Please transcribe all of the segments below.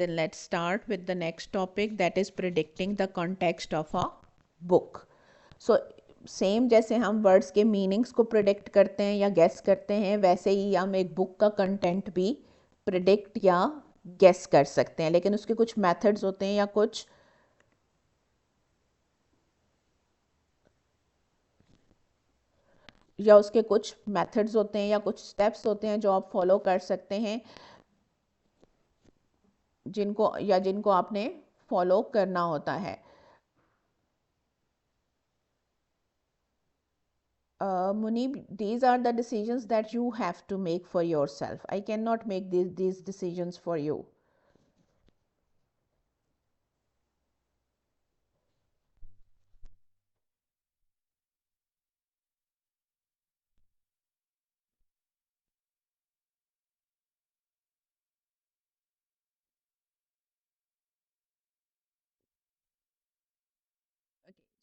then let's start with the next topic, that is predicting the context of a book. So same जैसे हम words के meanings को predict करते हैं या गेस करते हैं, वैसे ही हम एक बुक का कंटेंट भी प्रिडिक्ट या गेस कर सकते हैं, लेकिन उसके कुछ मेथड्स होते हैं या उसके कुछ मेथड्स होते हैं या कुछ स्टेप्स होते हैं जो आप फॉलो कर सकते हैं, जिनको आपने फॉलो करना होता है. Munib, these are the decisions that you have to make for yourself. I cannot make these decisions for you.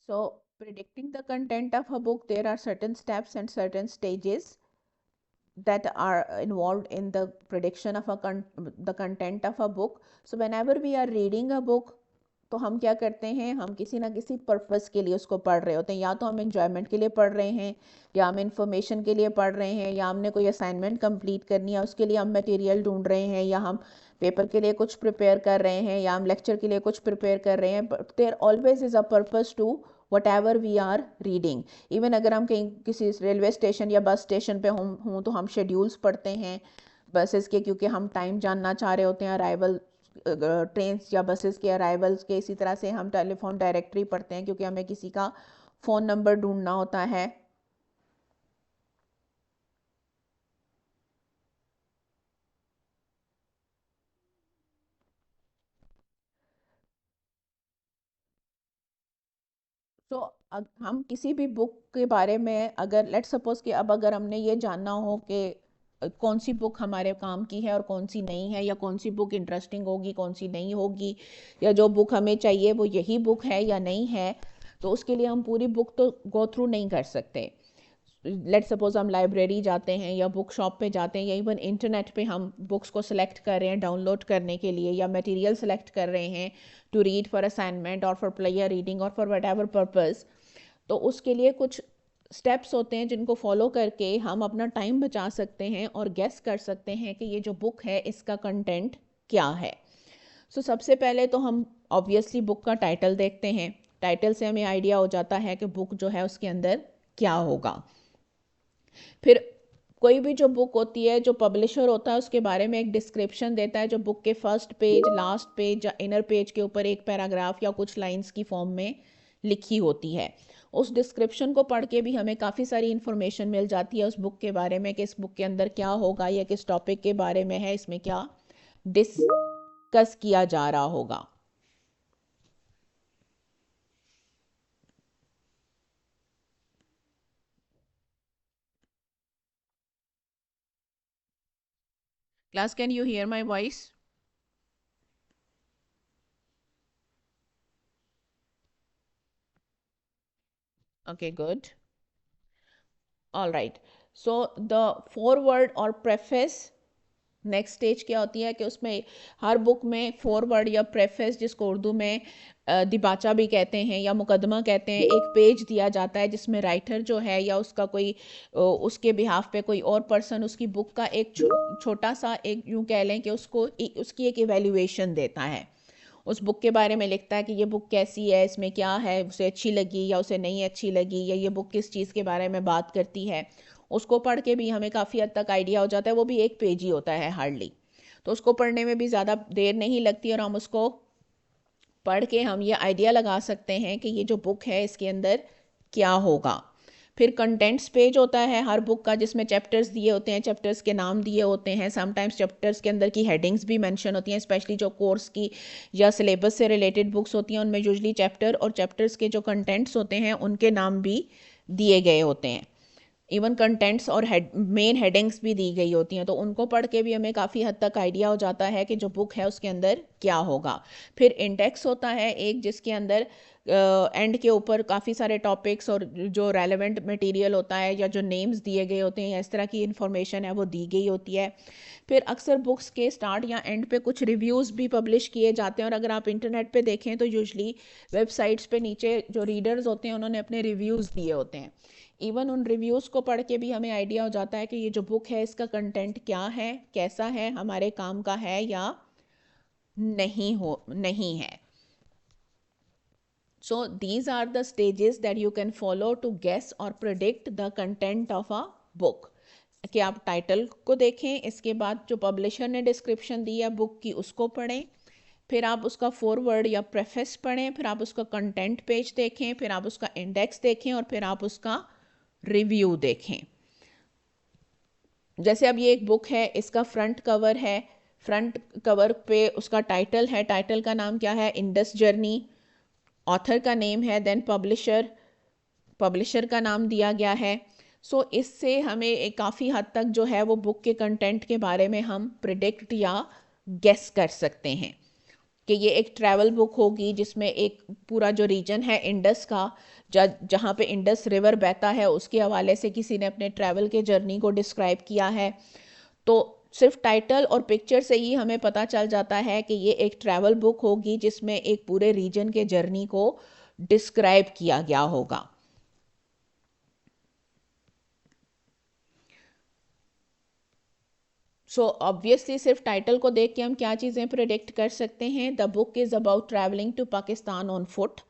So predicting the content of a book, there are certain steps and certain stages that are involved in the prediction of the content of a book. So whenever we are reading a book, तो हम क्या करते हैं, हम किसी ना किसी purpose के लिए उसको पढ़ रहे होते हैं. या तो हम एंजॉयमेंट के लिए पढ़ रहे हैं, या हम इंफॉर्मेशन के लिए पढ़ रहे हैं, या हमने कोई असाइनमेंट कंप्लीट करनी है उसके लिए हम मटेरियल ढूंढ रहे हैं, या हम पेपर के लिए कुछ प्रिपेयर कर रहे हैं, या हम लेक्चर के लिए कुछ प्रिपेयर कर रहे हैं. But there always is a purpose to whatever we are reading. Even अगर हम कहीं किसी रेलवे स्टेशन या बस स्टेशन पे हों तो हम शेड्यूल्स पढ़ते हैं बसेस के, क्योंकि हम टाइम जानना चाह रहे होते हैं अराइवल ट्रेन्स या बसेस के अराइवल्स के. इसी तरह से हम टेलीफोन डायरेक्टरी पढ़ते हैं क्योंकि हमें किसी का फ़ोन नंबर ढूंढना होता है. तो हम किसी भी बुक के बारे में, अगर लेट सपोज कि अब अगर हमने ये जानना हो कि कौन सी बुक हमारे काम की है और कौन सी नहीं है, या कौन सी बुक इंटरेस्टिंग होगी कौन सी नहीं होगी, या जो बुक हमें चाहिए वो यही बुक है या नहीं है, तो उसके लिए हम पूरी बुक तो गो थ्रू नहीं कर सकते. लेट सपोज हम लाइब्रेरी जाते हैं या बुक शॉप पे जाते हैं, या इवन इंटरनेट पे हम बुक्स को सिलेक्ट कर रहे हैं डाउनलोड करने के लिए, या मटेरियल सेलेक्ट कर रहे हैं टू रीड फॉर असाइनमेंट और फॉर प्लेयर रीडिंग और फॉर वट एवर पर्पज़. तो उसके लिए कुछ स्टेप्स होते हैं जिनको फॉलो करके हम अपना टाइम बचा सकते हैं और गेस कर सकते हैं कि ये जो बुक है इसका कंटेंट क्या है. सो सबसे पहले तो हम ऑब्वियसली बुक का टाइटल देखते हैं. टाइटल से हमें आइडिया हो जाता है कि बुक जो है उसके अंदर क्या होगा. फिर कोई भी जो बुक होती है, जो पब्लिशर होता है उसके बारे में एक डिस्क्रिप्शन देता है, जो बुक के फर्स्ट पेज, लास्ट पेज या इनर पेज के ऊपर एक पैराग्राफ या कुछ लाइंस की फॉर्म में लिखी होती है. उस डिस्क्रिप्शन को पढ़ के भी हमें काफ़ी सारी इन्फॉर्मेशन मिल जाती है उस बुक के बारे में कि इस बुक के अंदर क्या होगा या किस टॉपिक के बारे में है, इसमें क्या डिस्कस किया जा रहा होगा. Class, can you hear my voice? Okay, good. All right. So the foreword or preface, next stage क्या होती है कि उसमें हर बुक में फॉरवर्ड या प्रेफेस, जिसको उर्दू में दिबाचा भी कहते हैं या मुकदमा कहते हैं, एक पेज दिया जाता है जिसमें राइटर जो है या उसका कोई उसके बिहाफ पे कोई और पर्सन उसकी बुक का एक छोटा सा, एक यूँ कह लें कि उसकी एक इवेल्युएशन देता है. उस बुक के बारे में लिखता है कि ये बुक कैसी है, इसमें क्या है, उसे अच्छी लगी या उसे नहीं अच्छी लगी, या ये बुक किस चीज़ के बारे में बात करती है. उसको पढ़ के भी हमें काफ़ी हद तक आइडिया हो जाता है. वो भी एक पेज ही होता है हार्डली, तो उसको पढ़ने में भी ज़्यादा देर नहीं लगती और हम उसको पढ़ के हम ये आइडिया लगा सकते हैं कि ये जो बुक है इसके अंदर क्या होगा. फिर कंटेंट्स पेज होता है हर बुक का, जिसमें चैप्टर्स दिए होते हैं, चैप्टर्स के नाम दिए होते हैं. समटाइम्स चैप्टर्स के अंदर की हेडिंग्स भी मेंशन होती हैं, स्पेशली जो कोर्स की या सिलेबस से रिलेटेड बुक्स होती हैं उनमें यूजली चैप्टर और चैप्टर्स के जो कंटेंट्स होते हैं उनके नाम भी दिए गए होते हैं. इवन कंटेंट्स और मेन हेडिंग्स भी दी गई होती हैं, तो उनको पढ़ के भी हमें काफ़ी हद तक आइडिया हो जाता है कि जो बुक है उसके अंदर क्या होगा। फिर इंडेक्स होता है एक, जिसके अंदर एंड के ऊपर काफ़ी सारे टॉपिक्स और जो रेलेवेंट मटेरियल होता है या जो नेम्स दिए गए होते हैं या इस तरह की इंफॉर्मेशन है वो दी गई होती है। फिर अक्सर बुक्स के स्टार्ट या एंड पे कुछ रिव्यूज़ भी पब्लिश किए जाते हैं, और अगर आप इंटरनेट पे देखें तो यूजली वेबसाइट्स पे नीचे जो रीडर्स होते हैं उन्होंने अपने रिव्यूज़ दिए होते हैं। इवन उन रिव्यूज़ को पढ़ के भी हमें आइडिया हो जाता है कि ये जो बुक है इसका कंटेंट क्या है, कैसा है, हमारे काम का है या नहीं है। So these are the stages that you can follow to guess or predict the content of a book. कि आप टाइटल को देखें, इसके बाद जो पब्लिशर ने डिस्क्रिप्शन दी है बुक की उसको पढ़ें, फिर आप उसका फॉरवर्ड या प्रेफेस पढ़ें, फिर आप उसका कंटेंट पेज देखें, फिर आप उसका इंडेक्स देखें और फिर आप उसका रिव्यू देखें। जैसे अब ये एक बुक है, इसका फ्रंट कवर है, फ्रंट कवर पे उसका टाइटल है, टाइटल का नाम क्या है, इंडस जर्नी, ऑथर का नेम है, देन पब्लिशर का नाम दिया गया है। सो इससे हमें काफ़ी हद तक जो है वो बुक के कंटेंट के बारे में हम प्रिडिक्ट या गेस कर सकते हैं कि ये एक ट्रैवल बुक होगी जिसमें एक पूरा जो रीजन है इंडस का, जहाँ पे इंडस रिवर बहता है, उसके हवाले से किसी ने अपने ट्रैवल के जर्नी को डिस्क्राइब किया है। तो सिर्फ टाइटल और पिक्चर से ही हमें पता चल जाता है कि ये एक ट्रैवल बुक होगी जिसमें एक पूरे रीजन के जर्नी को डिस्क्राइब किया गया होगा। सो ऑब्वियसली सिर्फ टाइटल को देख के हम क्या चीज़ें प्रिडिक्ट कर सकते हैं। The book is about travelling to Pakistan on foot,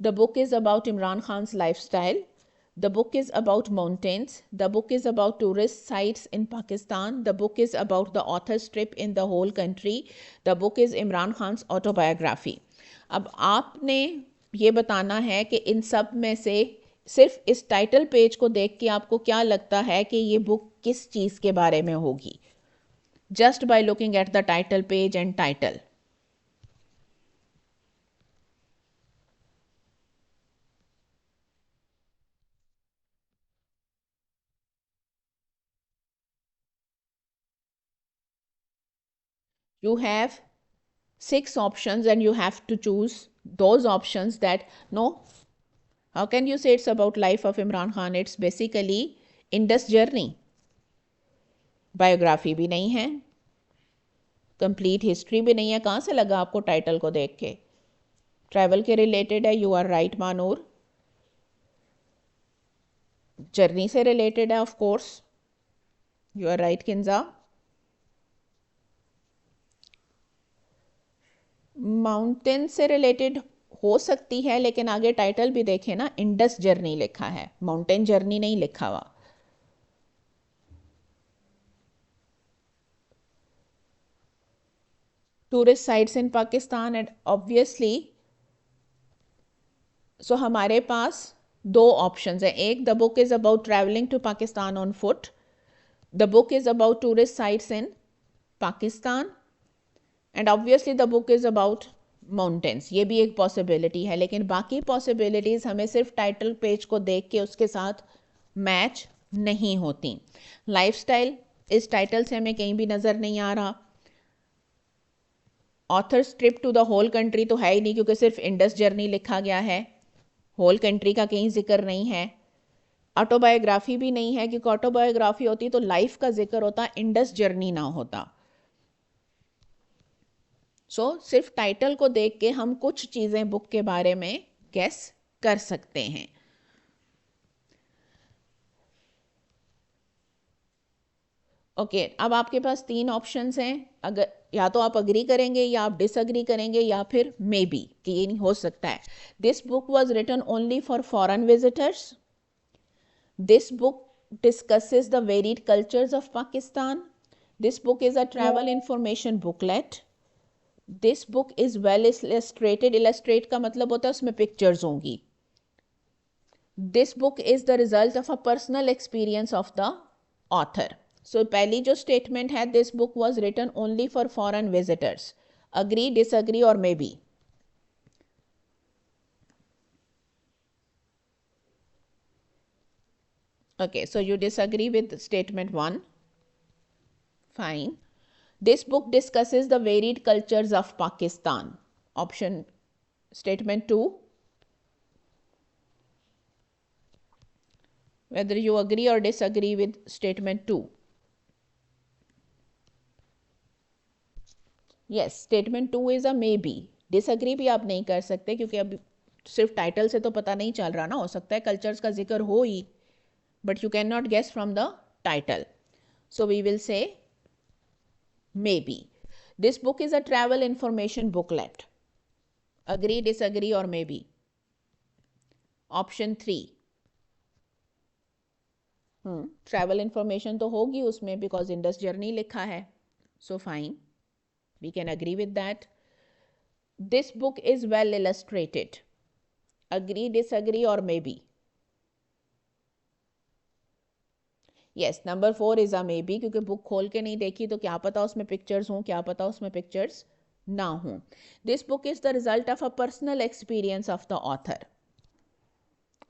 the book is about Imran Khan's lifestyle, the book is about mountains, the book is about tourist sites in Pakistan, the book is about the author's trip in the whole country, the book is Imran Khan's autobiography। अब आपने ये बताना है कि इन सब में से सिर्फ इस टाइटल पेज को देख के आपको क्या लगता है कि ये बुक किस चीज़ के बारे में होगी, just by looking at the title page and title। You have 6 options and you have to choose those options that no, how can you say it's about life of Imran Khan? It's basically Indus journey। Biography भी नहीं है, complete history भी नहीं है। कहाँ से लगा आपको टाइटल को देख के? ट्रैवल के रिलेटेड है, you are right Mahnoor. Journey से रिलेटेड है, of course, you are right Kinza. Mountain से रिलेटेड हो सकती है, लेकिन आगे टाइटल भी देखें ना, इंडस जर्नी लिखा है, माउंटेन जर्नी नहीं लिखा हुआ। Tourist sites in Pakistan, and obviously so हमारे पास दो ऑप्शंस हैं। एक, the book is about travelling to Pakistan on foot, the book is about tourist sites in Pakistan, and obviously the book is about mountains. ये भी एक पॉसिबिलिटी है, लेकिन बाकी पॉसिबिलिटीज़ हमें सिर्फ टाइटल पेज को देख के उसके साथ मैच नहीं होती। लाइफस्टाइल इस टाइटल से हमें कहीं भी नज़र नहीं आ रहा। Author's trip to the whole country तो है ही नहीं, क्योंकि सिर्फ इंडस जर्नी लिखा गया है, होल कंट्री का कहीं जिक्र नहीं है। ऑटोबायोग्राफी भी नहीं है, क्योंकि ऑटोबायोग्राफी होती तो लाइफ का जिक्र होता, इंडस जर्नी ना होता। सिर्फ टाइटल को देख के हम कुछ चीज़ें बुक के बारे में गेस कर सकते हैं। ओके, अब आपके पास 3 ऑप्शंस हैं। अगर या तो आप अग्री करेंगे या आप डिसअग्री करेंगे या फिर मे बी कि ये नहीं हो सकता है। This book was written only for foreign visitors, this book discusses the varied cultures of Pakistan, this book is a travel information booklet, this book is well illustrated. Illustrate का मतलब होता है उसमें पिक्चर्स होंगी। This book is the result of a personal experience of the author. So पहली जो statement है, this book was written only for foreign visitors, agree, disagree और maybe. Okay, so you disagree with statement 1. Fine. This book discusses the varied cultures of Pakistan. Option statement 2. Whether you agree or disagree with statement 2. Yes, statement 2 is a maybe. Disagree भी आप नहीं कर सकते क्योंकि अब सिर्फ title से तो पता नहीं चल रहा ना, हो सकता है कल्चर्स का जिक्र हो ही, but you cannot guess from the title. So we will say maybe. This book is a travel information booklet. Agree, disagree or maybe. Option 3. Travel information तो होगी उसमें बिकॉज इंडस जर्नी लिखा है. So fine, we can agree with that. This book is well illustrated. Agree, disagree और maybe. Yes, number 4 is a maybe, क्योंकि बुक खोल के नहीं देखी तो क्या पता उसमें पिक्चर्स हों, क्या पता उसमें पिक्चर्स ना हों. This book is the result of a personal experience of the author.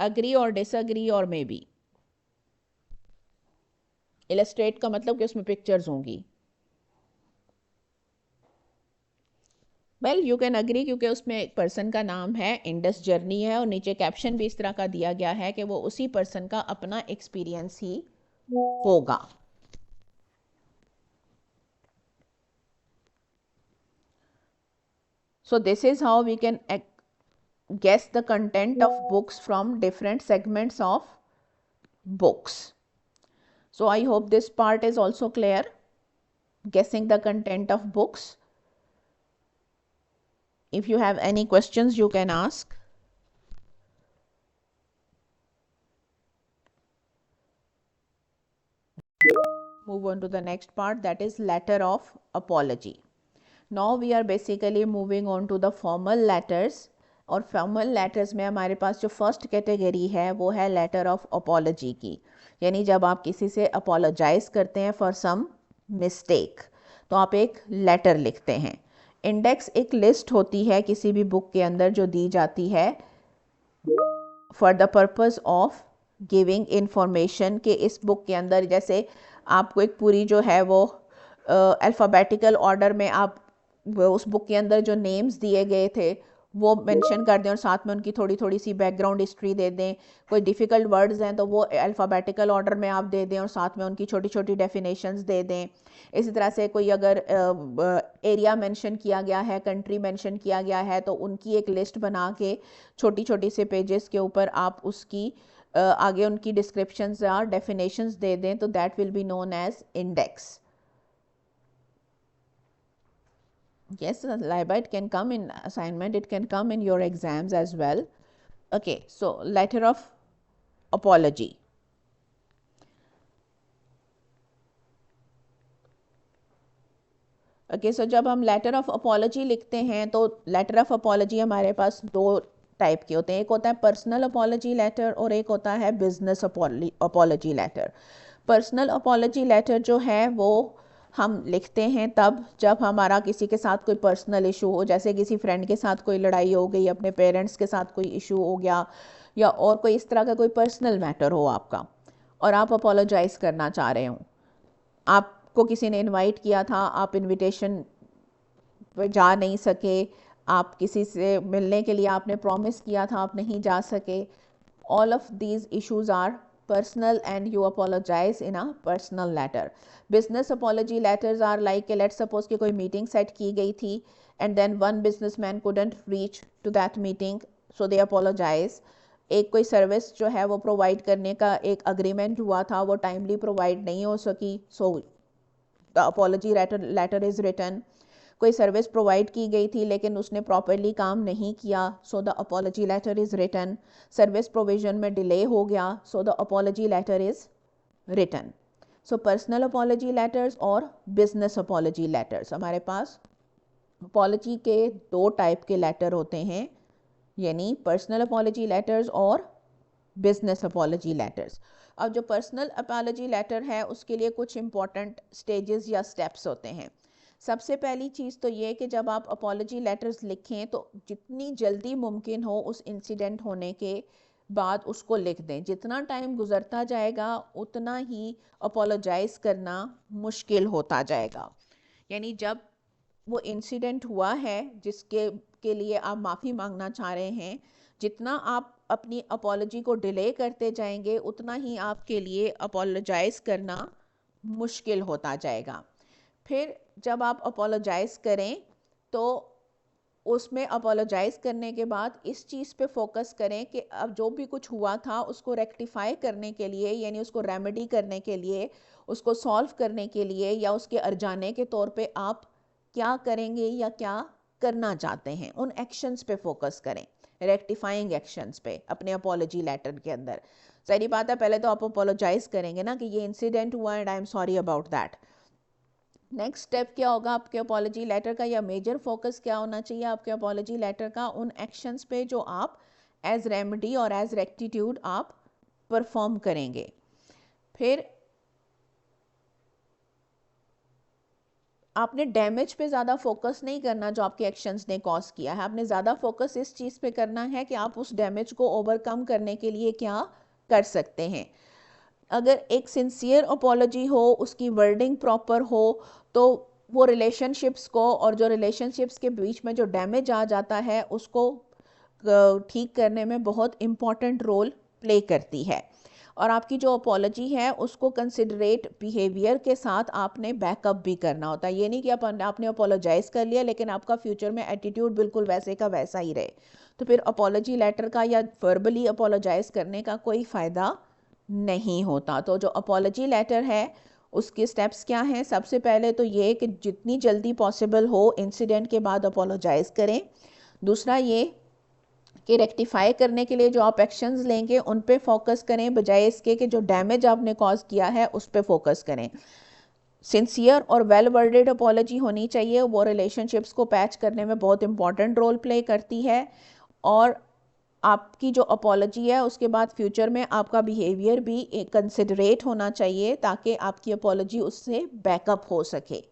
Agree और डिसअग्री और मे बी. इलस्ट्रेट का मतलब कि उसमें पिक्चर्स होंगी. वेल यू कैन अग्री क्योंकि उसमें एक पर्सन का नाम है, इंडस जर्नी है, और नीचे कैप्शन भी इस तरह का दिया गया है कि वो उसी पर्सन का अपना एक्सपीरियंस ही होगा. So this is how we can guess the content of books from different segments of books. So I hope this part is also clear, guessing the content of books. If you have any questions, you can ask. Move on to the next part, that is letter of apology. Now we are basically moving on to the formal letters. और formal letters में हमारे पास जो first category है वो है letter of apology की. यानी जब आप किसी से अपोलोजाइज करते हैं फॉर सम मिस्टेक तो आप एक लेटर लिखते हैं. इंडेक्स एक लिस्ट होती है किसी भी बुक के अंदर जो दी जाती है for the purpose of giving information कि इस बुक के अंदर, जैसे आपको एक पूरी जो है वो अल्फ़ाबेटिकल ऑर्डर में आप उस बुक के अंदर जो नेम्स दिए गए थे वो मेंशन कर दें और साथ में उनकी थोड़ी थोड़ी सी बैकग्राउंड हिस्ट्री दे दें. कोई डिफ़िकल्ट वर्ड्स हैं तो वो अल्फ़ाबेटिकल ऑर्डर में आप दे दें और साथ में उनकी छोटी छोटी डेफिनेशंस दे दें. इसी तरह से कोई अगर एरिया मेंशन किया गया है, कंट्री मेंशन किया गया है, तो उनकी एक लिस्ट बना के छोटी छोटी से पेजेस के ऊपर आप उसकी आगे उनकी डिस्क्रिप्शंस या डेफिनेशंस दे दें, तो that will be known as index. Yes, Laiba, it can come in assignment, it can come in your exams as well. Okay, so letter of apology. Okay, so जब हम letter of apology लिखते हैं तो letter of apology हमारे पास दो type के होते हैं. एक होता है पर्सनल अपॉलजी लेटर और एक होता है business apology letter. Personal apology letter जो है वो हम लिखते हैं तब जब हमारा किसी के साथ कोई पर्सनल इशू हो, जैसे किसी फ्रेंड के साथ कोई लड़ाई हो गई, अपने पेरेंट्स के साथ कोई इशू हो गया, या और कोई इस तरह का कोई पर्सनल मैटर हो आपका और आप अपोलोजाइज़ करना चाह रहे हो. आपको किसी ने इनवाइट किया था, आप इनविटेशन पर जा नहीं सके, आप किसी से मिलने के लिए आपने प्रॉमिस किया था, आप नहीं जा सके. All of these issues are personal and you apologize in a personal letter. Business apology letters are like, let's suppose कि कोई meeting set की गई थी and then one businessman couldn't reach to that meeting, so they apologize. एक कोई service जो है वो प्रोवाइड करने का एक अग्रीमेंट हुआ था, वो टाइमली प्रोवाइड नहीं हो सकी, so the apology letter is written. कोई सर्विस प्रोवाइड की गई थी लेकिन उसने प्रॉपरली काम नहीं किया, so the apology letter is written. Service provision में डिले हो गया, so the apology letter is written. So personal apology letters और बिजनेस अपॉलजी लेटर्स, हमारे पास अपॉलजी के दो टाइप के लेटर होते हैं, यानी पर्सनल अपॉलजी लेटर्स और बिजनेस अपॉलजी लेटर्स. अब जो पर्सनल अपॉलजी लेटर है उसके लिए कुछ इंपॉर्टेंट स्टेजेस या स्टेप्स होते हैं. सबसे पहली चीज़ तो ये कि जब आप अपॉलजी लेटर्स लिखें तो जितनी जल्दी मुमकिन हो उस इंसिडेंट होने के बाद उसको लिख दें। जितना टाइम गुजरता जाएगा उतना ही अपोलोजाइज करना मुश्किल होता जाएगा। यानी जब वो इंसिडेंट हुआ है जिसके के लिए आप माफ़ी मांगना चाह रहे हैं, जितना आप अपनी अपोलॉजी को डिले करते जाएंगे उतना ही आपके लिए अपोलोजाइज करना मुश्किल होता जाएगा। फिर जब आप अपोलोजाइज करें तो उसमें अपोलोजाइज करने के बाद इस चीज़ पे फोकस करें कि अब जो भी कुछ हुआ था उसको रेक्टिफाई करने के लिए, यानी उसको रेमेडी करने के लिए, उसको सॉल्व करने के लिए या उसके अर्जाने के तौर पे आप क्या करेंगे या क्या करना चाहते हैं, उन एक्शंस पे फोकस करें, रेक्टिफाइंग एक्शंस पे अपने अपोलॉजी लेटर के अंदर। सारी बात है, पहले तो आप अपोलोजाइज करेंगे ना कि ये इंसिडेंट हुआ and I am sorry about that. Next step क्या होगा आपके अपोलॉजी लेटर का, या मेजर फोकस क्या होना चाहिए आपके अपोलॉजी लेटर का, उन एक्शंस पे जो आप एज रेमेडी और एज रेक्टिट्यूड आप परफॉर्म करेंगे। फिर आपने डैमेज पे ज़्यादा फोकस नहीं करना जो आपके एक्शंस ने कॉज किया है, आपने ज़्यादा फोकस इस चीज़ पे करना है कि आप उस डैमेज को ओवरकम करने के लिए क्या कर सकते हैं। अगर एक सिंसियर अपोलॉजी हो, उसकी वर्डिंग प्रॉपर हो, तो वो रिलेशनशिप्स को और जो रिलेशनशिप्स के बीच में जो डैमेज आ जाता है उसको ठीक करने में बहुत इम्पॉर्टेंट रोल प्ले करती है। और आपकी जो अपोलॉजी है उसको कंसिडरेट बिहेवियर के साथ आपने बैकअप भी करना होता है। ये नहीं कि आपने अपोलोजाइज कर लिया लेकिन आपका फ्यूचर में एटीट्यूड बिल्कुल वैसे का वैसा ही रहे, तो फिर अपोलॉजी लेटर का या वर्बली अपोलोजाइज करने का कोई फ़ायदा नहीं होता। तो जो अपोलॉजी लेटर है उसके स्टेप्स क्या हैं, सबसे पहले तो ये कि जितनी जल्दी पॉसिबल हो इंसिडेंट के बाद अपोलोजाइज करें। दूसरा ये कि रेक्टिफाई करने के लिए जो आप एक्शंस लेंगे उन पे फोकस करें, बजाय इसके कि जो डैमेज आपने कॉज किया है उस पे फोकस करें। सिंसियर और वेल वर्डेड अपोलॉजी होनी चाहिए, वो रिलेशनशिप्स को पैच करने में बहुत इंपॉर्टेंट रोल प्ले करती है। और आपकी जो अपोलॉजी है उसके बाद फ्यूचर में आपका बिहेवियर भी कंसिडरेट होना चाहिए ताकि आपकी अपोलॉजी उससे बैकअप हो सके।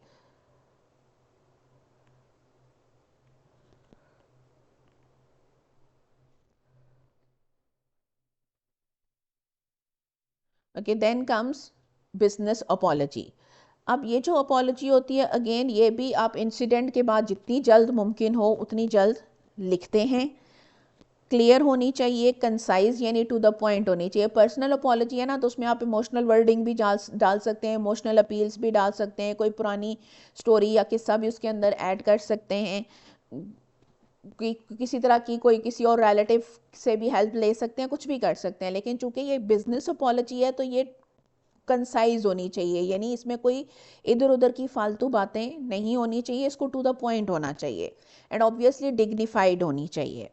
Okay, then comes business apology. अब ये जो अपोलॉजी होती है, अगेन ये भी आप इंसिडेंट के बाद जितनी जल्द मुमकिन हो उतनी जल्द लिखते हैं। क्लियर होनी चाहिए, कंसाइज यानी टू द पॉइंट होनी चाहिए। पर्सनल अपोलॉजी है ना, तो उसमें आप इमोशनल वर्डिंग भी डाल सकते हैं, इमोशनल अपील्स भी डाल सकते हैं, कोई पुरानी स्टोरी या किस्सा भी उसके अंदर ऐड कर सकते हैं, किसी तरह की कोई किसी और रिलेटिव से भी हेल्प ले सकते हैं, कुछ भी कर सकते हैं। लेकिन चूंकि ये बिजनेस अपोलॉजी है तो ये कंसाइज होनी चाहिए, यानी इसमें कोई इधर उधर की फालतू बातें नहीं होनी चाहिए, इसको टू द पॉइंट होना चाहिए एंड ऑब्वियसली डिग्निफाइड होनी चाहिए।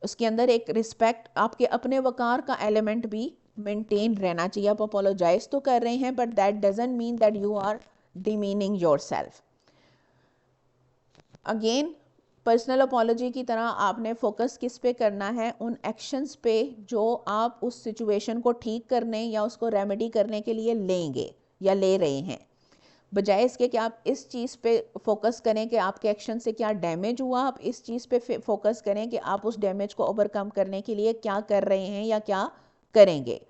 उसके अंदर एक रिस्पेक्ट, आपके अपने वकार का एलिमेंट भी मेंटेन रहना चाहिए। आप अपोलोजाइज तो कर रहे हैं but that doesn't mean that you are demeaning yourself. Again personal apology की तरह आपने फोकस किस पे करना है, उन एक्शंस पे जो आप उस सिचुएशन को ठीक करने या उसको रेमेडी करने के लिए लेंगे या ले रहे हैं, बजाय इसके कि आप इस चीज़ पे फोकस करें कि आपके एक्शन से क्या डैमेज हुआ। आप इस चीज़ पे फोकस करें कि आप उस डैमेज को ओवरकम करने के लिए क्या कर रहे हैं या क्या करेंगे।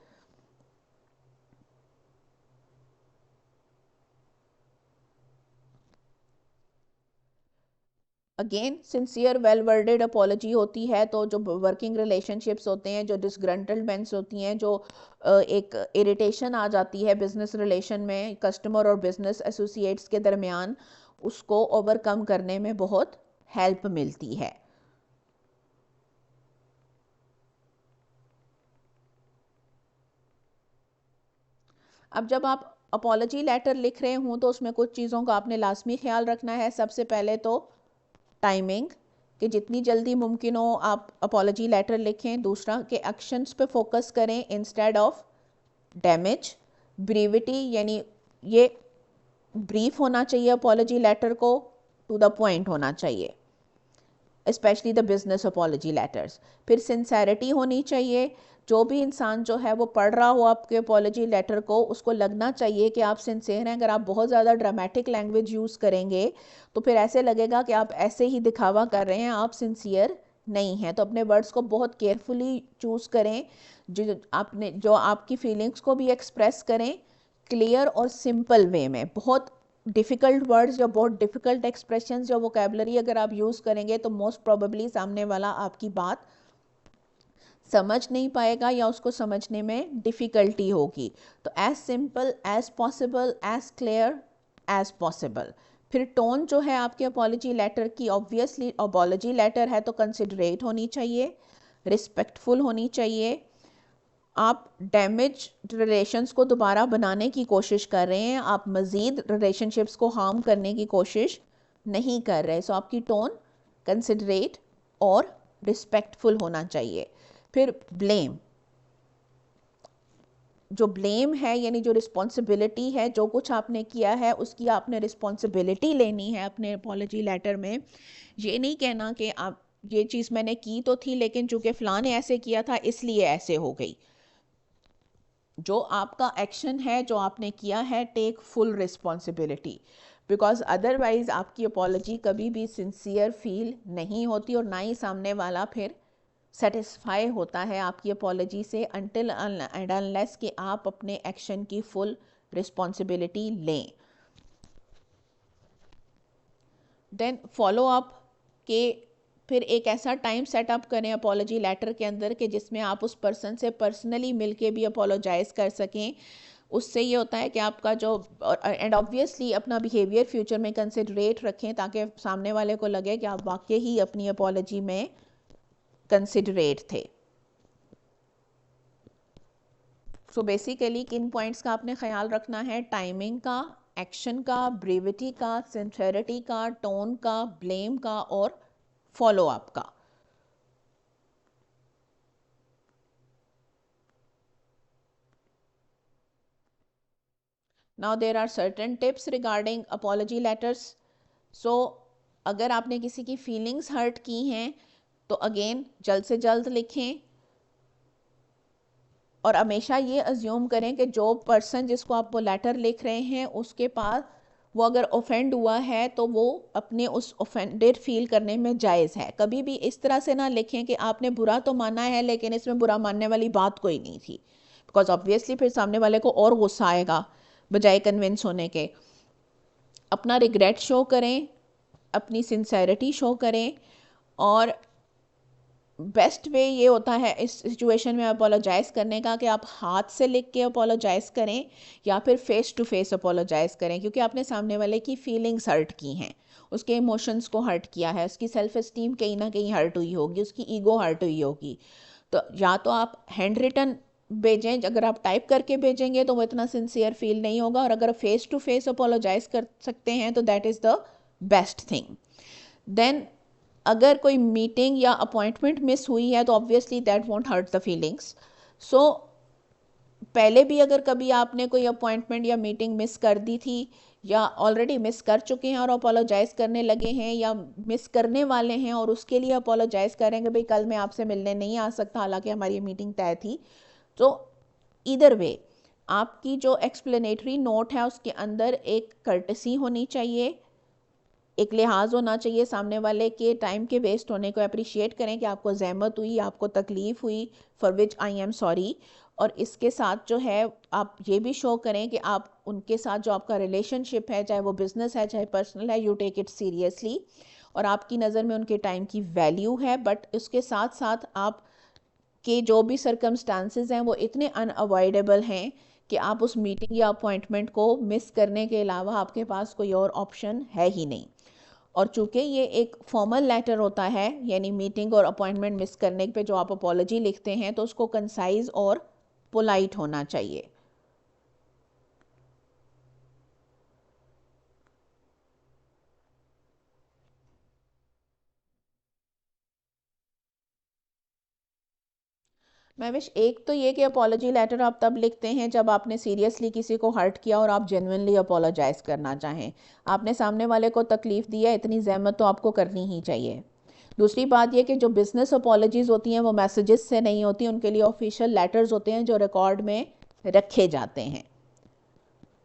Again sincere well worded apology होती है तो जो वर्किंग रिलेशनशिप्स होते हैं, जो डिसग्रंटलमेंट्स होती हैं, जो एक इरिटेशन आ जाती है बिजनेस रिलेशन में कस्टमर और बिजनेस एसोसिएट्स के दरमियान, उसको ओवरकम करने में बहुत हेल्प मिलती है। अब जब आप अपोलॉजी लेटर लिख रहे हों तो उसमें कुछ चीज़ों का आपने लाजमी ख्याल रखना है। सबसे पहले तो टाइमिंग, कि जितनी जल्दी मुमकिन हो आप अपोलॉजी लेटर लिखें। दूसरा कि एक्शंस पे फोकस करें इंस्टेड ऑफ डैमेज। ब्रीविटी, यानी ये ब्रीफ होना चाहिए अपोलॉजी लेटर को, टू द पॉइंट होना चाहिए, specially the business apology letters. फिर सिंसेरिटी होनी चाहिए, जो भी इंसान जो है वो पढ़ रहा हो आपके अपोलॉजी लेटर को उसको लगना चाहिए कि आप सिंसेयर हैं। अगर आप बहुत ज़्यादा ड्रामेटिक लैंग्वेज यूज़ करेंगे तो फिर ऐसे लगेगा कि आप ऐसे ही दिखावा कर रहे हैं, आप सिंसियर नहीं है। तो अपने वर्ड्स को बहुत केयरफुली चूज़ करें, जो आपकी फीलिंग्स को भी एक्सप्रेस करें क्लियर और सिंपल वे में। बहुत डिफ़िकल्ट वर्ड्स या बहुत डिफ़िकल्ट एक्सप्रेशंस या वोकेबलरी अगर आप यूज़ करेंगे तो मोस्ट प्रोबेबली सामने वाला आपकी बात समझ नहीं पाएगा या उसको समझने में डिफ़िकल्टी होगी। तो as simple as possible, as clear as possible. फिर टोन जो है आपके अपॉलजी लेटर की, ऑब्वियसली अपॉलजी लेटर है तो कंसिडरेट होनी चाहिए, रिस्पेक्टफुल होनी चाहिए। आप डैमेज रिलेशंस को दोबारा बनाने की कोशिश कर रहे हैं, आप मज़ीद रिलेशनशिप्स को हार्म करने की कोशिश नहीं कर रहे। सो आपकी टोन कंसिडरेट और रिस्पेक्टफुल होना चाहिए। फिर ब्लेम, जो ब्लेम है यानी जो रिस्पॉन्सिबिलिटी है, जो कुछ आपने किया है उसकी आपने रिस्पॉन्सिबिलिटी लेनी है अपने अपॉलजी लेटर में। ये नहीं कहना कि आप ये चीज़ मैंने की तो थी लेकिन चूंकि फ़लाँ ने ऐसे किया था इसलिए ऐसे हो गई। जो आपका एक्शन है, जो आपने किया है, take full responsibility, because otherwise आपकी अपॉलजी कभी भी सिंसियर फील नहीं होती और ना ही सामने वाला फिर सेटिस्फाई होता है आपकी अपॉलजी से, अनटिल एंड अनलेस कि आप अपने एक्शन की फुल रिस्पॉन्सिबिलिटी लें। देन फॉलो अप के फिर एक ऐसा टाइम सेटअप करें अपॉलजी लेटर के अंदर कि जिसमें आप उस पर्सन से पर्सनली मिलके भी अपोलोजाइज़ कर सकें। उससे ये होता है कि आपका जो, एंड ऑब्वियसली अपना बिहेवियर फ्यूचर में कंसिडरेट रखें ताकि सामने वाले को लगे कि आप वाकई ही अपनी अपॉलजी में कंसिडरेट थे। सो बेसिकली किन पॉइंट्स का आपने ख्याल रखना है? टाइमिंग का, एक्शन का, ब्रेविटी का, सिंसेरिटी का, टोन का, ब्लेम का और फॉलो अप का। Now there are certain tips regarding apology letters. So अगर आपने किसी की फीलिंग्स हर्ट की हैं तो अगेन जल्द से जल्द लिखें और हमेशा ये अज्यूम करें कि जो पर्सन जिसको आप वो लेटर लिख रहे हैं उसके पास वो अगर ऑफेंड हुआ है तो वो अपने उस ऑफेंडेड फील करने में जायज़ है। कभी भी इस तरह से ना लिखें कि आपने बुरा तो माना है लेकिन इसमें बुरा मानने वाली बात कोई नहीं थी, बिकॉज ऑब्वियसली फिर सामने वाले को और गुस्सा आएगा बजाय कन्विंस होने के। अपना रिग्रेट शो करें, अपनी सिंसेरिटी शो करें और बेस्ट वे ये होता है इस सिचुएशन में अपोलोजाइज़ करने का कि आप हाथ से लिख के अपोलोजाइज़ करें या फिर फेस टू फेस अपोलोजाइज़ करें, क्योंकि आपने सामने वाले की फीलिंग्स हर्ट की हैं, उसके इमोशंस को हर्ट किया है, उसकी सेल्फ एस्टीम कहीं ना कहीं हर्ट हुई होगी, उसकी ईगो हर्ट हुई होगी। तो या तो आप हैंड रिटन भेजें, अगर आप टाइप करके भेजेंगे तो वो इतना सिंसियर फील नहीं होगा, और अगर फेस टू फेस अपोलोजाइज़ कर सकते हैं तो that is the best thing. Then अगर कोई मीटिंग या अपॉइंटमेंट मिस हुई है तो obviously that won't hurt the feelings. So पहले भी अगर कभी आपने कोई अपॉइंटमेंट या मीटिंग मिस कर दी थी या ऑलरेडी मिस कर चुके हैं और अपोलोजाइज़ करने लगे हैं या मिस करने वाले हैं और उसके लिए अपोलोजाइज़ करेंगे भाई कल मैं आपसे मिलने नहीं आ सकता हालांकि हमारी ये मीटिंग तय थी, तो इधर वे आपकी जो एक्सप्लेनेटरी नोट है उसके अंदर एक कर्टसी होनी चाहिए, एक लिहाज होना चाहिए, सामने वाले के टाइम के वेस्ट होने को अप्रिशिएट करें कि आपको जहमत हुई, आपको तकलीफ़ हुई, for which I am sorry. और इसके साथ जो है आप ये भी शो करें कि आप उनके साथ जो आपका रिलेशनशिप है, चाहे वो बिज़नेस है चाहे पर्सनल है, यू टेक इट सीरियसली और आपकी नज़र में उनके टाइम की वैल्यू है। बट उसके साथ साथ आप के जो भी सर्कमस्टांसेस हैं वो इतने अनअवॉइडेबल हैं कि आप उस मीटिंग या अपॉइंटमेंट को मिस करने के अलावा आपके पास कोई और ऑप्शन है ही नहीं। और चूंकि ये एक फॉर्मल लेटर होता है यानी मीटिंग और अपॉइंटमेंट मिस करने पे जो आप अपॉलजी लिखते हैं तो उसको कंसाइज और पोलाइट होना चाहिए। मैं विश एक तो ये कि अपॉलजी लेटर आप तब लिखते हैं जब आपने सीरियसली किसी को हर्ट किया और आप जेन्युइनली अपॉलोजाइज़ करना चाहें। आपने सामने वाले को तकलीफ़ दी है, इतनी जहमत तो आपको करनी ही चाहिए। दूसरी बात यह कि जो बिज़नेस अपॉलजीज़ होती हैं वो मैसेजेस से नहीं होती, उनके लिए ऑफिशियल लेटर्स होते हैं जो रिकॉर्ड में रखे जाते हैं।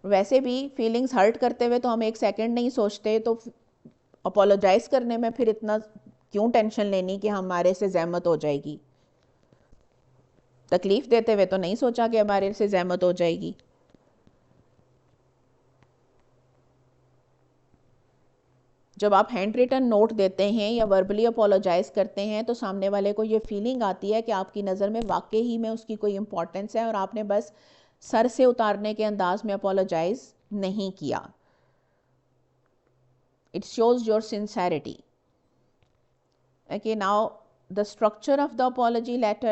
वैसे भी फीलिंग्स हर्ट करते हुए तो हम एक सेकंड नहीं सोचते, तो अपोलोजाइज़ करने में फिर इतना क्यों टेंशन लेनी कि हमारे से जहमत हो जाएगी। तकलीफ देते हुए तो नहीं सोचा कि हमारे से जहमत हो जाएगी। जब आप हैंड रिटन नोट देते हैं या वर्बली अपोलोजाइज करते हैं तो सामने वाले को ये फीलिंग आती है कि आपकी नज़र में वाकई ही में उसकी कोई इंपॉर्टेंस है और आपने बस सर से उतारने के अंदाज में अपोलोजाइज नहीं किया। It shows your sincerity. Okay, now the structure of the apology letter.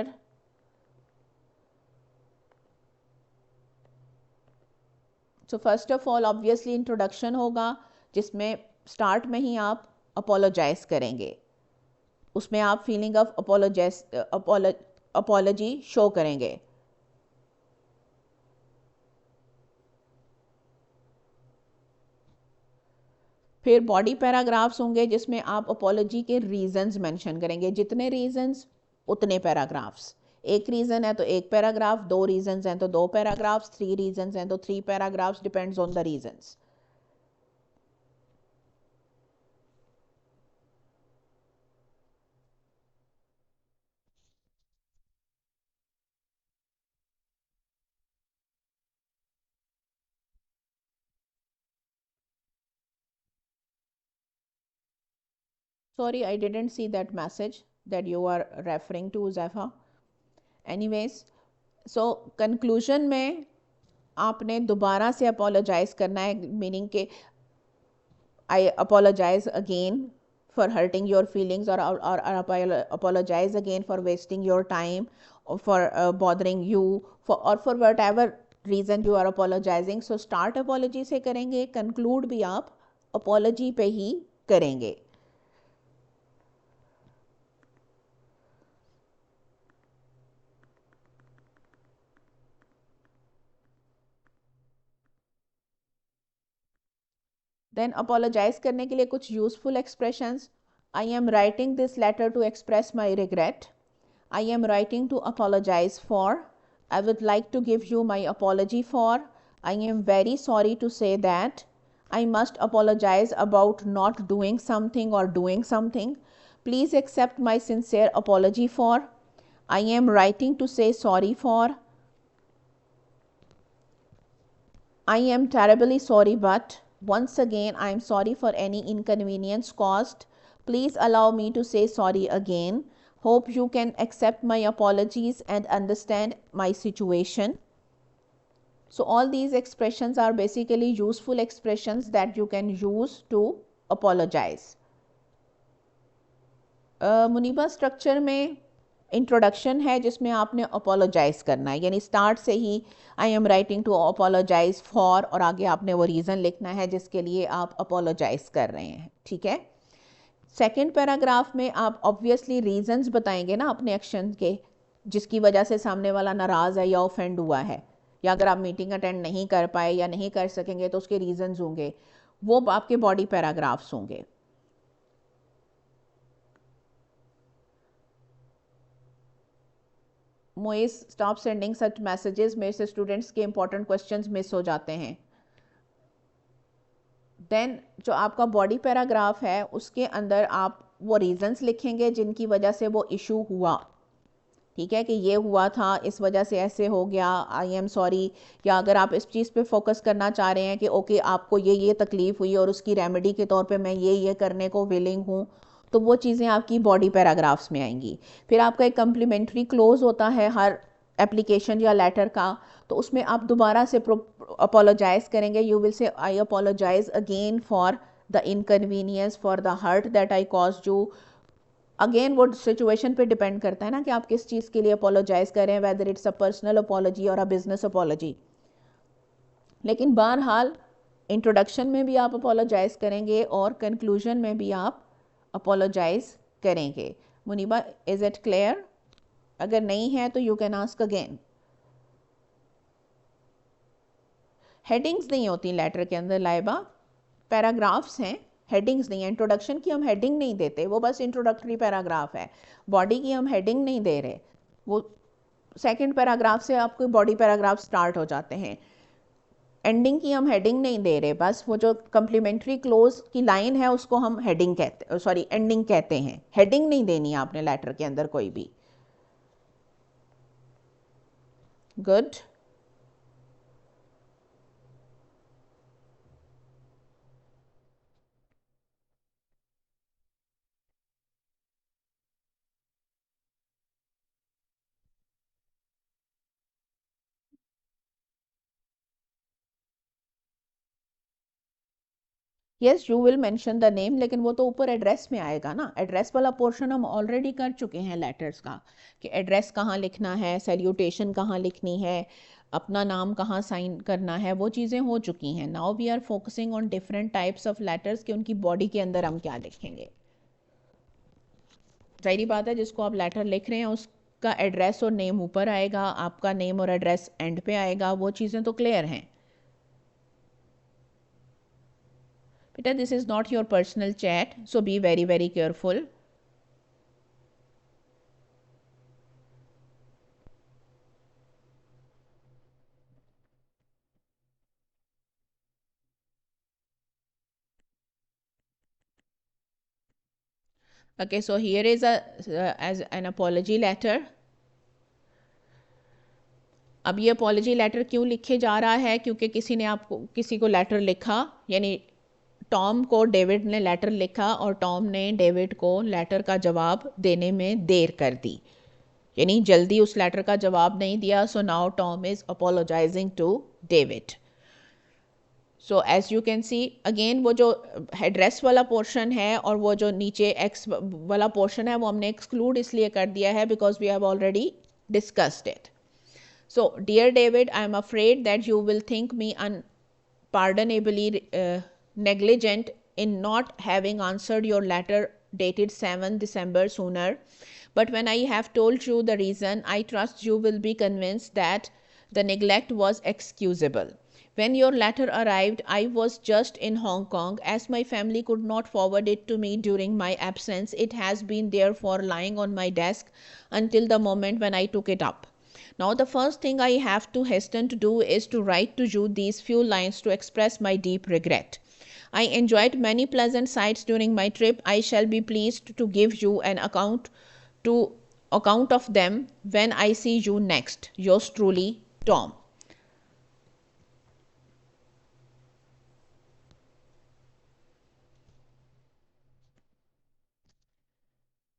So first of all obviously introduction होगा जिसमें स्टार्ट में ही आप अपोलोजाइज करेंगे, उसमें आप फीलिंग ऑफ अपोलॉजी शो करेंगे। फिर बॉडी पैराग्राफ्स होंगे जिसमें आप अपोलॉजी के रीजंस मेंशन करेंगे, जितने रीजंस उतने पैराग्राफ्स। एक रीजन है तो एक पैराग्राफ, दो रीजंस हैं तो दो पैराग्राफ्स, थ्री रीजंस हैं तो three paragraphs, depends on the reasons. Sorry, I didn't see that message that you are referring to, Zepha. Anyways, so conclusion में आपने दोबारा से apologize करना है, meaning के I apologize again for hurting your feelings, or apologize again for wasting your time, or for bothering you, or for whatever reason you are apologizing. So start apology से करेंगे, conclude भी आप apology पे ही करेंगे। Then apologise करने के लिए कुछ useful expressions. I am writing this letter to express my regret. I am writing to apologize for. I would like to give you my apology for. I am very sorry to say that. I must apologize about not doing something और doing something. Please accept my sincere apology for. I am writing to say sorry for. I am terribly sorry, but once again I am sorry for any inconvenience caused. Please allow me to say sorry again. Hope you can accept my apologies and understand my situation. So all these expressions are basically useful expressions that you can use to apologize. Muniba structure में introduction है जिसमें आपने apologize करना है, यानी start से ही I am writing to apologize for और आगे आपने वो रीज़न लिखना है जिसके लिए आप अपोलोजाइज कर रहे हैं। ठीक है। सेकंड पैराग्राफ में आप ऑब्वियसली रीजंस बताएंगे ना अपने एक्शन के, जिसकी वजह से सामने वाला नाराज़ है या ऑफेंड हुआ है, या अगर आप मीटिंग अटेंड नहीं कर पाए या नहीं कर सकेंगे तो उसके रीजंस होंगे, वो आपके बॉडी पैराग्राफ्स होंगे। मोइस स्टॉप सेंडिंग सच मैसेजेस, मेरे से स्टूडेंट्स के इंपॉर्टेंट क्वेश्चंस मिस हो जाते हैं। देन जो आपका बॉडी पैराग्राफ है उसके अंदर आप वो रीजंस लिखेंगे जिनकी वजह से वो इशू हुआ। ठीक है, कि ये हुआ था, इस वजह से ऐसे हो गया, आई एम सॉरी। या अगर आप इस चीज़ पे फोकस करना चाह रहे हैं कि ओके आपको ये तकलीफ़ हुई और उसकी रेमेडी के तौर पे मैं ये करने को विलिंग हूँ, तो वो चीज़ें आपकी बॉडी पैराग्राफ्स में आएंगी। फिर आपका एक कम्प्लीमेंट्री क्लोज होता है हर एप्लीकेशन या लेटर का, तो उसमें आप दोबारा से अपोलोजाइज करेंगे। You will say I apologise again for the inconvenience, for the hurt that I cause you. अगेन वो सिचुएशन पे डिपेंड करता है ना कि आप किस चीज़ के लिए अपोलोजाइज कर रहे हैं, whether it's a personal apology और अ बिजनेस अपॉलॉजी। लेकिन बहरहाल इंट्रोडक्शन में भी आप अपोलोजाइज करेंगे और कंक्लूजन में भी आप अपोलोजाइज करेंगे। Muniba, is it clear? अगर नहीं है तो you can ask again. Headings नहीं होती लेटर के अंदर लाइबा, पैराग्राफ्स हैं, हेडिंग्स नहीं है। इंट्रोडक्शन की हम हेडिंग नहीं देते, वो बस इंट्रोडक्टरी पैराग्राफ है। बॉडी की हम हेडिंग नहीं दे रहे, वो सेकंड पैराग्राफ से आपके बॉडी पैराग्राफ स्टार्ट हो जाते हैं। एंडिंग की हम हेडिंग नहीं दे रहे, बस वो जो कम्प्लीमेंट्री क्लोज की लाइन है उसको हम हेडिंग कहते, सॉरी एंडिंग कहते हैं। हेडिंग नहीं देनी है आपने लेटर के अंदर कोई भी। Good. Yes, you will mention the name, लेकिन वो तो ऊपर एड्रेस में आएगा ना। एड्रेस वाला पोर्शन हम ऑलरेडी कर चुके हैं लेटर्स का, कि एड्रेस कहाँ लिखना है, सैल्यूटेशन कहाँ लिखनी है, अपना नाम कहाँ साइन करना है, वो चीज़ें हो चुकी हैं। Now we are focusing on different types of letters, कि उनकी बॉडी के अंदर हम क्या लिखेंगे। जाहिर बात है, जिसको आप लेटर लिख रहे हैं उसका एड्रेस और नेम ऊपर आएगा, आपका नेम और एड्रेस एंड पे आएगा, वो चीज़ें तो क्लियर हैं बेटा। This is not your personal chat, so be very very careful. Okay, so here is a as an apology letter. अब ये अपॉलोजी लेटर क्यों लिखे जा रहा है? क्योंकि किसी ने आपको, किसी को लेटर लिखा, यानी टॉम को डेविड ने लेटर लिखा और टॉम ने डेविड को लेटर का जवाब देने में देर कर दी, यानी जल्दी उस लेटर का जवाब नहीं दिया। So now Tom is apologising to David. So as you can see again, वो जो एड्रेस वाला पोर्शन है और वो जो नीचे एक्स वाला पोर्शन है वो हमने एक्सक्लूड इसलिए कर दिया है because we have already discussed it. So, dear David, I am afraid that you will think me unpardonably negligent in not having answered your letter dated 7 December sooner. But when I have told you the reason, I trust you will be convinced that the neglect was excusable. When your letter arrived, I was just in Hong Kong. As my family could not forward it to me during my absence, it has been therefore lying on my desk until the moment when I took it up. Now, the first thing I have to hasten to do is to write to you these few lines to express my deep regret. I enjoyed many pleasant sights during my trip. I shall be pleased to give you an account of them when I see you next. Yours truly, Tom.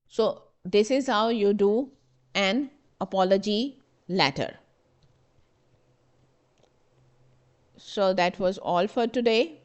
So, this is how you do an apology letter. So, that was all for today.